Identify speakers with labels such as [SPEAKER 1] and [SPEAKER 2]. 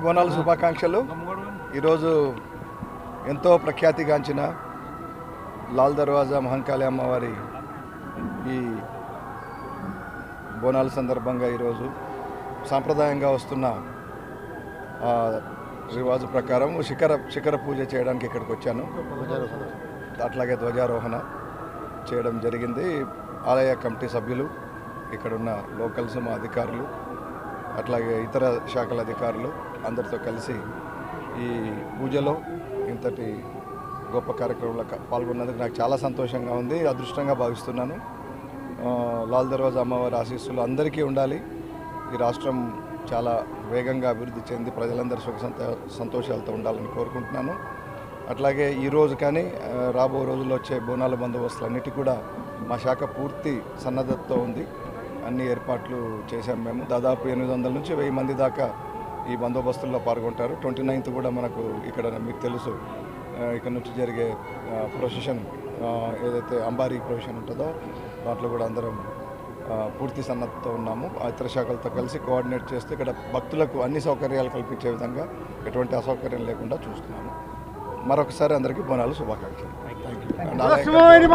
[SPEAKER 1] బోనాల శుభాకాంక్షలు. ఈరోజు ఎంతో ప్రఖ్యాతిగాంచిన లాల్ దర్వాజా మహంకాళి అమ్మవారి ఈ బోనాల సందర్భంగా ఈరోజు సాంప్రదాయంగా వస్తున్న రివాజు ప్రకారం శిఖర పూజ చేయడానికి ఇక్కడికి వచ్చాను. అట్లాగే ధ్వజారోహణ చేయడం జరిగింది. ఆలయ కమిటీ సభ్యులు, ఇక్కడున్న లోకల్స్, మా అధికారులు, అట్లాగే ఇతర శాఖల అధికారులు అందరితో కలిసి ఈ పూజలో ఇంతటి గొప్ప కార్యక్రమంలో పాల్గొన్నందుకు నాకు చాలా సంతోషంగా ఉంది, అదృష్టంగా భావిస్తున్నాను. లాల్ దర్వాజా అమ్మవారి ఆశీస్సులు అందరికీ ఉండాలి. ఈ రాష్ట్రం చాలా వేగంగా అభివృద్ధి చెంది ప్రజలందరూ సుఖ సంతోషాలతో ఉండాలని కోరుకుంటున్నాను. అట్లాగే ఈరోజు కానీ రాబో రోజుల్లో వచ్చే బోనాల బందోబస్తులన్నిటి కూడా మా శాఖ పూర్తి సన్నద్ధతతో ఉంది. అన్ని ఏర్పాట్లు చేశాం మేము. దాదాపు 800 నుంచి 1000 మంది దాకా ఈ బందోబస్తుల్లో పాల్గొంటారు. 29th కూడా మనకు ఇక్కడ మీకు తెలుసు ఇక్కడ నుంచి జరిగే ప్రొసెషన్ ఏదైతే అంబారీ ప్రొసెషన్ ఉంటుందో దాంట్లో కూడా అందరం పూర్తి సన్నద్ధతో ఉన్నాము. ఇతర శాఖలతో కలిసి కోఆర్డినేట్ చేస్తూ ఇక్కడ భక్తులకు అన్ని సౌకర్యాలు కల్పించే విధంగా ఎటువంటి అసౌకర్యం లేకుండా చూస్తున్నాము. మరొకసారి అందరికీ బోనాలు శుభాకాంక్షలు. Thank you.